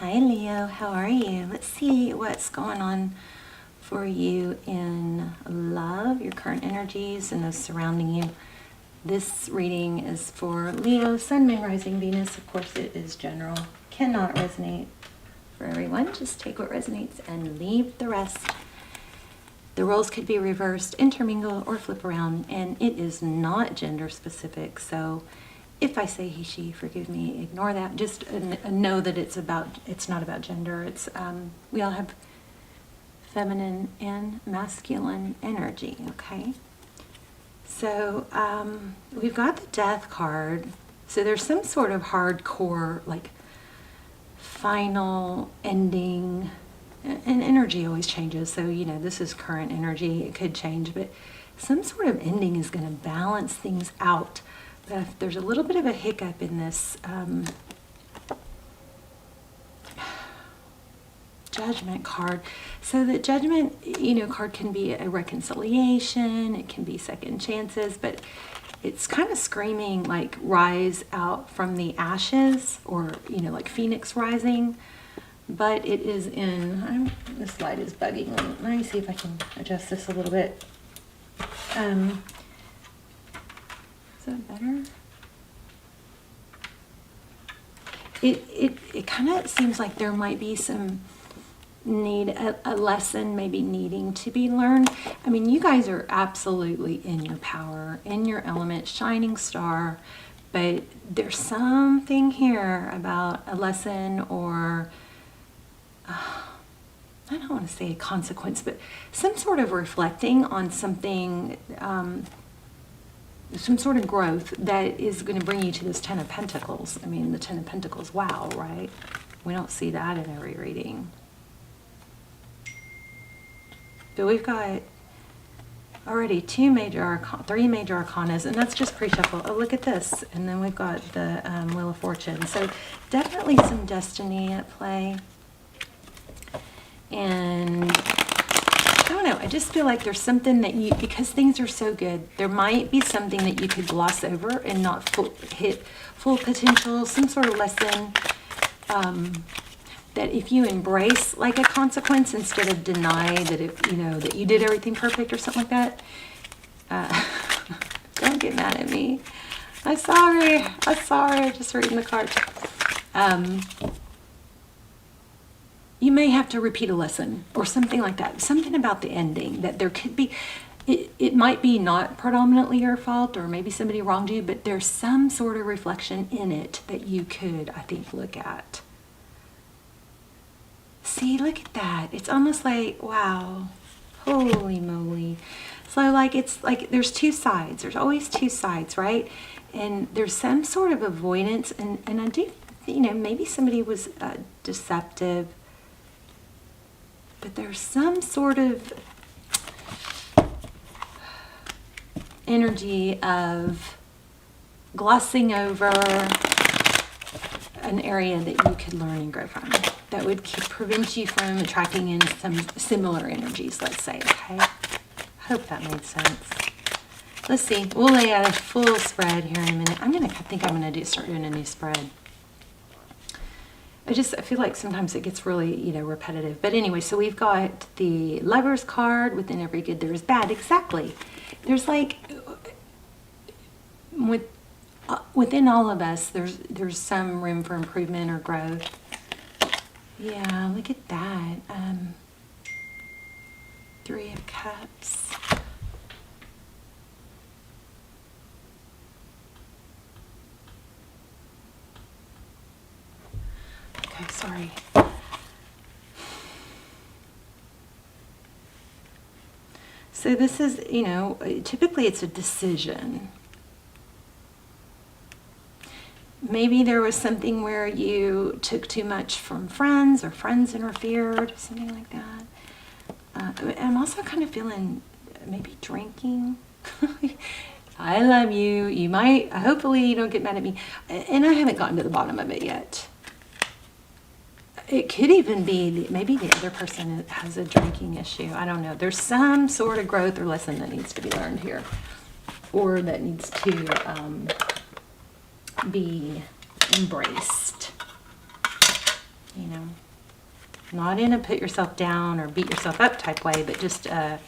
Hi Leo, how are you? Let's see what's going on for you in love, your current energies and those surrounding you. This reading is for Leo, Sun, Moon, Rising, Venus. Of course it is general, cannot resonate for everyone. Just take what resonates and leave the rest. The roles could be reversed, intermingle, or flip around, and it is not gender specific. So if I say he, she, forgive me, ignore that. Just know that it's not about gender. It's we all have feminine and masculine energy, okay? So we've got the Death card. So there's some sort of hardcore, like, final ending, and energy always changes. So, you know, this is current energy. It could change, but some sort of ending is going to balance things out. But if there's a little bit of a hiccup in this Judgment card. So the Judgment, you know, card can be a reconciliation. It can be second chances, but it's kind of screaming like rise out from the ashes, or, you know, like Phoenix rising. But it is in, this light is bugging me. Let me see if I can adjust this a little bit. Is that better? It kind of seems like there might be some a lesson maybe needing to be learned. I mean, you guys are absolutely in your power, in your element, shining star, but there's something here about a lesson, or I don't want to say a consequence, but some sort of reflecting on something, some sort of growth that is going to bring you to this Ten of Pentacles. I mean, the Ten of Pentacles, wow, right? We don't see that in every reading. But we've got already three major arcanas, and that's just pre-shuffle. Oh, look at this. And then we've got the Wheel of Fortune. So definitely some destiny at play. And I don't know, I just feel like there's something that you, because things are so good, there might be something that you could gloss over and not hit full potential, some sort of lesson that if you embrace like a consequence instead of deny that it, you know, that you did everything perfect or something like that. Don't get mad at me. I'm sorry, just reading the card. You may have to repeat a lesson or something like that. Something about the ending, that there could be, it might be not predominantly your fault, or maybe somebody wronged you, but there's some sort of reflection in it that you could, I think, look at. See, look at that. It's almost like, wow, holy moly. So like, it's like there's two sides. There's always two sides, right? And there's some sort of avoidance. And I do, you know, maybe somebody was deceptive. But there's some sort of energy of glossing over an area that you could learn and grow from, that would prevent you from attracting in some similar energies, let's say, okay? Hope that made sense. Let's see. We'll lay out a full spread here in a minute. I think I'm going to start doing a new spread. I feel like sometimes it gets really, you know, repetitive. But anyway, so we've got the Lover's card. Within every good, there is bad. Exactly. There's like, within all of us, there's some room for improvement or growth. Yeah, look at that. Three of Cups. Okay, sorry. So this is, you know, typically it's a decision. Maybe there was something where you took too much from friends, or friends interfered, something like that. I'm also kind of feeling maybe drinking. I love you. You might, hopefully you don't get mad at me. And I haven't gotten to the bottom of it yet. It could even be maybe the other person has a drinking issue. I don't know. There's some sort of growth or lesson that needs to be learned here, or that needs to be embraced. you know, not in a put yourself down or beat yourself up type way, but just a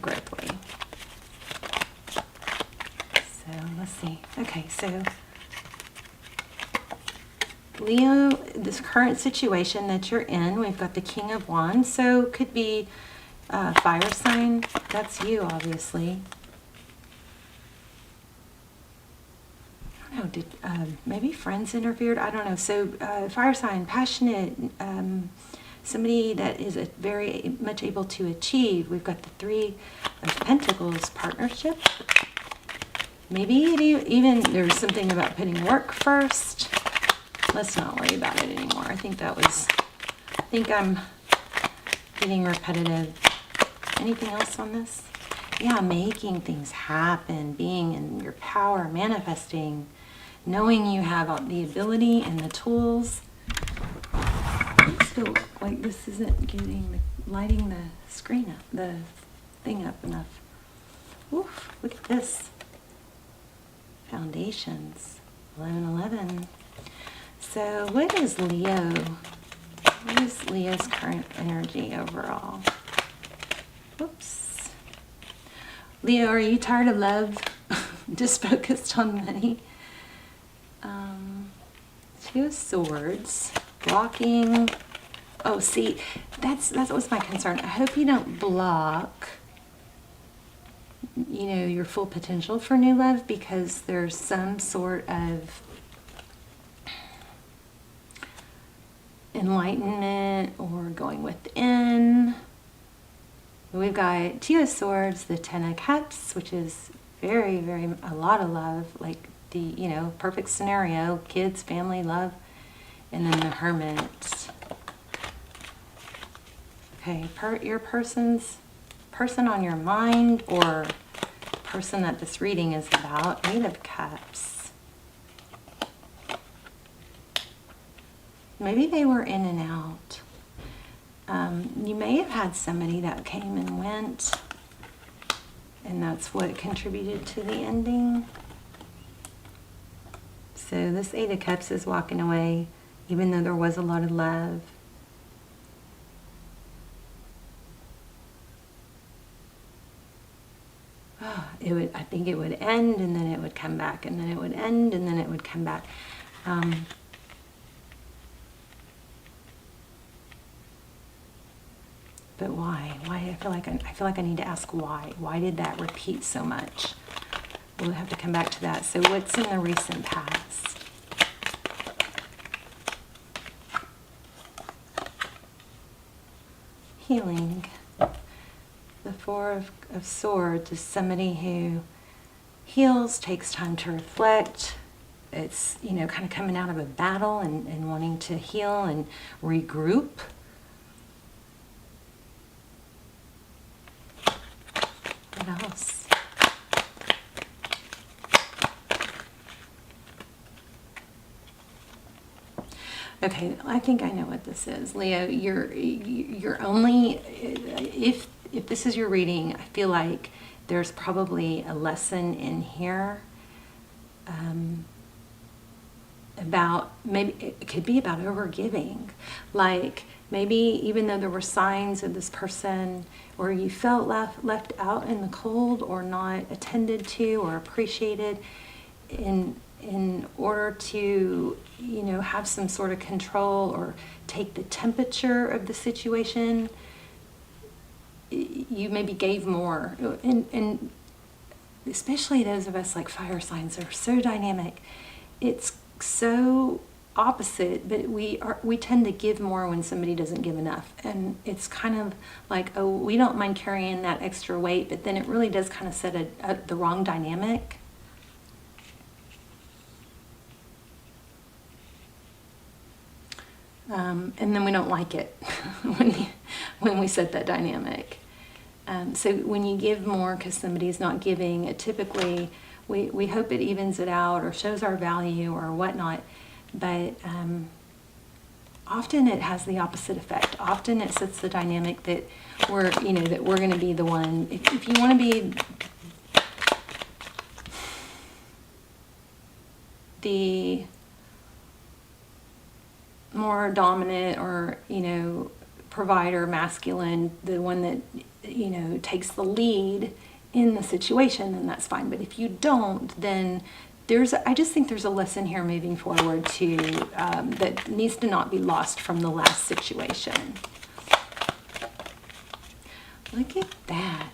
growth way. So let's see. Okay, so Leo, this current situation that you're in, we've got the King of Wands, so could be fire sign. That's you, obviously. I don't know, did maybe friends interfered? I don't know. So fire sign, passionate, somebody that is very much able to achieve. We've got the Three of Pentacles, partnership. Maybe even there's something about putting work first. Let's not worry about it anymore. I think I'm getting repetitive. Anything else on this? Yeah, making things happen, being in your power, manifesting, knowing you have the ability and the tools. I just feel like this isn't lighting the screen up, the thing up enough. Oof, look at this. Foundations, 1111. So what is Leo? What is Leo's current energy overall? Whoops. Leo, are you tired of love? Just focused on money? Two of Swords, blocking. Oh, see, that was my concern. I hope you don't block, you know, your full potential for new love, because there's some sort of enlightenment or going within. We've got Two of Swords, the Ten of Cups, which is very, very, a lot of love, like the, you know, perfect scenario, kids, family, love, and then the Hermit. Okay, your person on your mind, or person that this reading is about, Eight of Cups. Maybe they were in and out. You may have had somebody that came and went, and that's what contributed to the ending. So this Eight of Cups is walking away, even though there was a lot of love. I think it would end, and then it would come back, and then it would end, and then it would come back. But why? Why? I feel like I need to ask why. Why did that repeat so much? We'll have to come back to that. So what's in the recent past? Healing. The Four of Swords is somebody who heals, takes time to reflect. It's, you know, kind of coming out of a battle and wanting to heal and regroup. What else? Okay, I think I know what this is. Leo, you're only, if this is your reading, I feel like there's probably a lesson in here about, maybe it could be about overgiving. Like maybe even though there were signs of this person, or you felt left out in the cold, or not attended to or appreciated, in order to, you know, have some sort of control or take the temperature of the situation, you maybe gave more. And especially those of us like fire signs are so dynamic. It's so opposite, but we tend to give more when somebody doesn't give enough. And it's kind of like, oh, we don't mind carrying that extra weight, but then it really does kind of set the wrong dynamic. And then we don't like it when we set that dynamic. So when you give more because somebody's not giving, it typically, we hope it evens it out or shows our value or whatnot. But often it has the opposite effect. Often it sets the dynamic that we're going to be the one. If you want to be more dominant or, you know, provider, masculine, the one that, you know, takes the lead in the situation, then that's fine. But if you don't, then I just think there's a lesson here moving forward too, that needs to not be lost from the last situation. Look at that.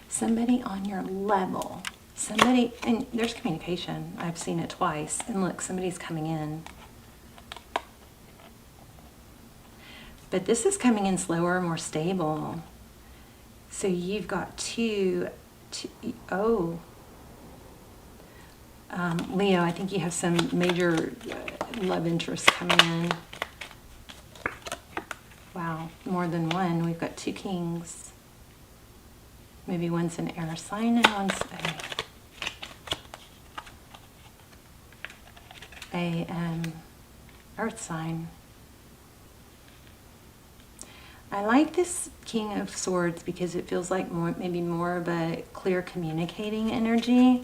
Somebody on your level. Somebody, and there's communication. I've seen it twice. And look, somebody's coming in. But this is coming in slower, more stable. So you've got Leo, I think you have some major love interest coming in. Wow, more than one. We've got 2 kings. Maybe one's an air sign and one's a earth sign. I like this King of Swords because it feels like maybe more of a clear communicating energy.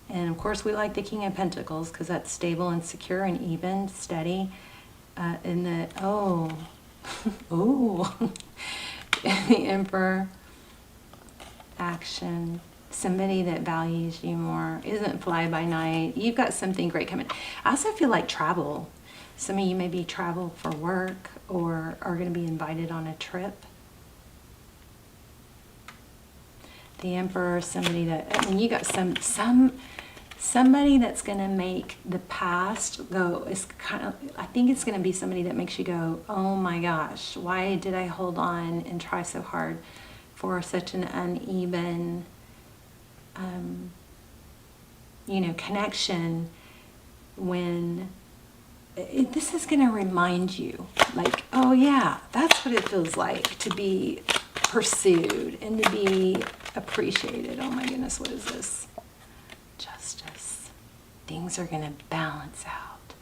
And of course we like the King of Pentacles because that's stable and secure and even, steady. The Emperor, action, somebody that values you more, isn't fly by night. You've got something great coming. I also feel like travel. Some of you maybe travel for work or are going to be invited on a trip. The Emperor, somebody that, I mean, you got somebody that's going to make the past go. It's kind of, I think it's going to be somebody that makes you go, oh my gosh, why did I hold on and try so hard for such an uneven, you know, connection, when this is going to remind you, like, oh yeah, that's what it feels like to be pursued and to be appreciated. Oh my goodness, what is this? Justice. Things are going to balance out.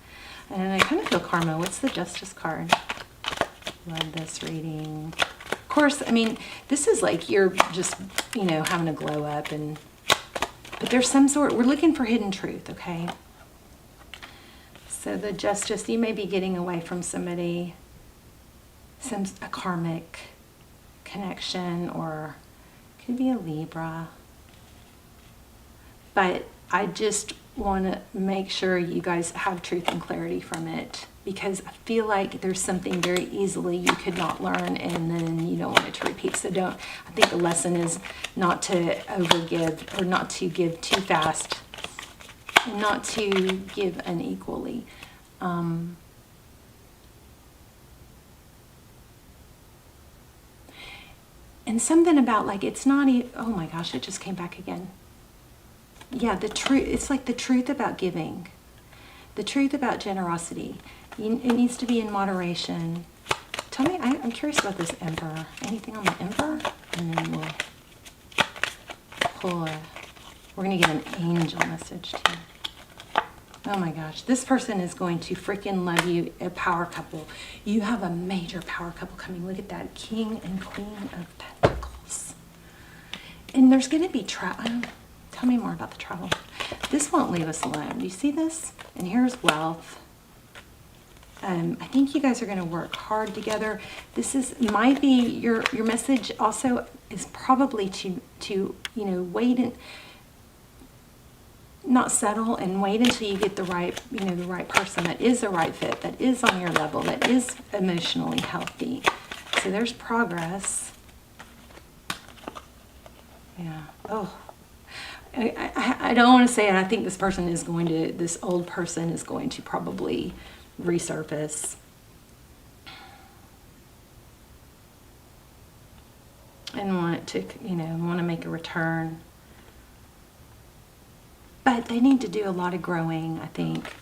And I kind of feel karma. What's the Justice card? Love this reading. Of course, I mean, this is like you're just, you know, having a glow up, but there's some sort, we're looking for hidden truth, okay? So the Justice, you may be getting away from somebody, a karmic connection, or could be a Libra. But I just want to make sure you guys have truth and clarity from it, because I feel like there's something very easily you could not learn and then you don't want it to repeat. So I think the lesson is not to overgive, or not to give too fast, and not to give unequally. And something about, like, it's not oh my gosh, it just came back again. Yeah, the truth, it's like the truth about giving, the truth about generosity. It needs to be in moderation. Tell me, I'm curious about this Emperor. Anything on the Emperor? And then we'll pull we're going to get an angel message too. Oh my gosh, this person is going to freaking love you, a power couple. You have a major power couple coming. Look at that, King and Queen of Pentacles. And there's going to be travel. Tell me more about the travel. This won't leave us alone. Do you see this? And here's wealth. I think you guys are going to work hard together. This might be your message. Also, is probably to you know, wait and not settle, and wait until you get the right, you know, the right person that is the right fit, that is on your level, that is emotionally healthy. So there's progress. Yeah. Oh. I don't want to say it. I think this old person is going to probably resurface. And want to, you know, want to make a return. But they need to do a lot of growing, I think.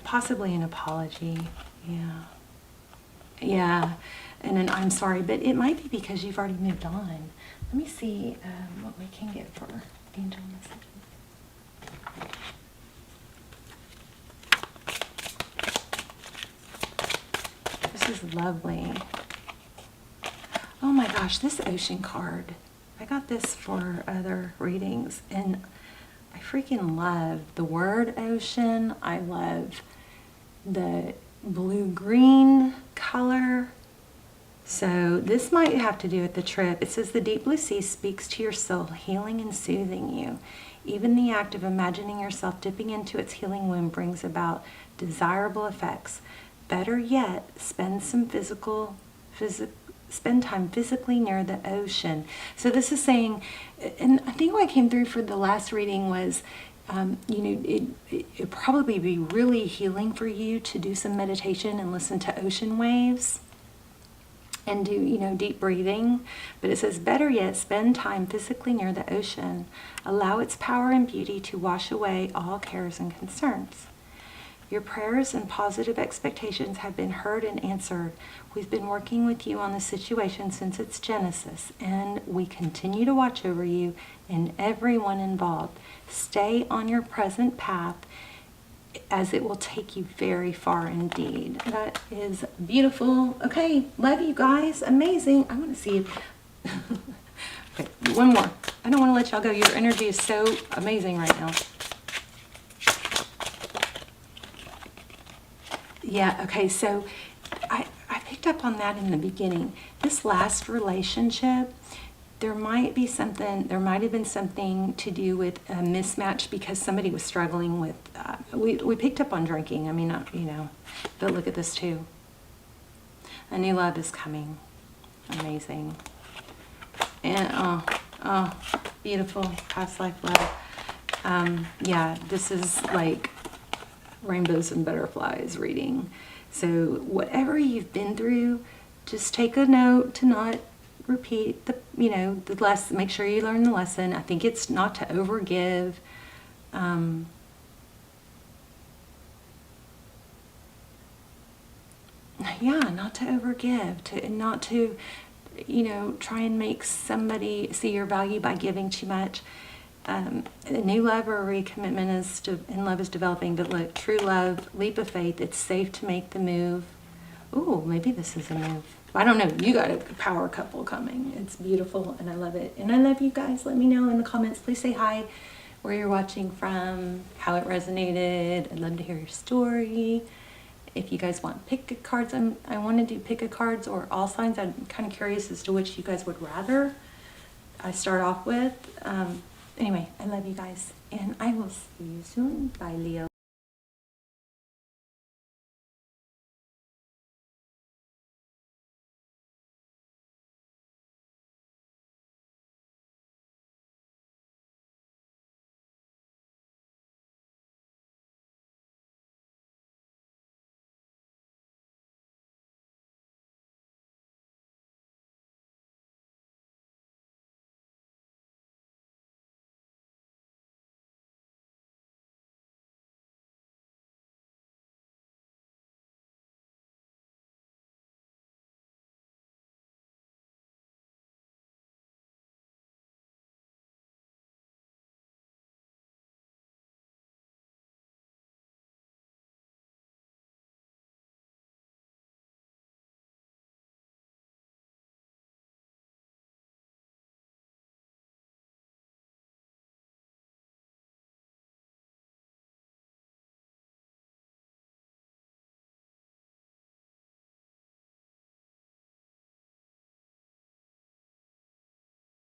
Possibly an apology. Yeah. Yeah, and an I'm sorry, but it might be because you've already moved on. Let me see what we can get for angel messages. This is lovely. Oh my gosh, this ocean card. I got this for other readings, and I freaking love the word ocean. I love the blue-green color. So this might have to do with the trip. It says the deep blue sea speaks to your soul, healing and soothing you. Even the act of imagining yourself dipping into its healing womb brings about desirable effects. Better yet, spend time physically near the ocean. So this is saying, and I think what came through for the last reading was, it'd probably be really healing for you to do some meditation and listen to ocean waves and do, deep breathing. But it says, better yet, spend time physically near the ocean. Allow its power and beauty to wash away all cares and concerns. Your prayers and positive expectations have been heard and answered. We've been working with you on the situation since its genesis, and we continue to watch over you and everyone involved. Stay on your present path, as it will take you very far indeed. That is beautiful. Okay, love you guys. Amazing. I want to see if... Okay, one more. I don't want to let y'all go. Your energy is so amazing right now. Yeah, okay, so I picked up on that in the beginning. This last relationship, there might have been something to do with a mismatch because somebody was struggling with, we picked up on drinking. I mean, but look at this too. A new love is coming. Amazing. And, beautiful past life love. Yeah, this is like rainbows and butterflies reading. So whatever you've been through, just take a note to not repeat the lesson. Make sure you learn the lesson. I think it's not to overgive. Not to overgive, not to, try and make somebody see your value by giving too much. A new love or a recommitment in love is developing, but look, true love, leap of faith, it's safe to make the move. Ooh, maybe this is a move. I don't know. You got a power couple coming. It's beautiful, and I love it. And I love you guys. Let me know in the comments. Please say hi, where you're watching from, how it resonated. I'd love to hear your story. If you guys want pick cards, I want to do pick cards or all signs. I'm kind of curious as to which you guys would rather I start off with. Anyway, I love you guys, and I will see you soon. Bye, Leo.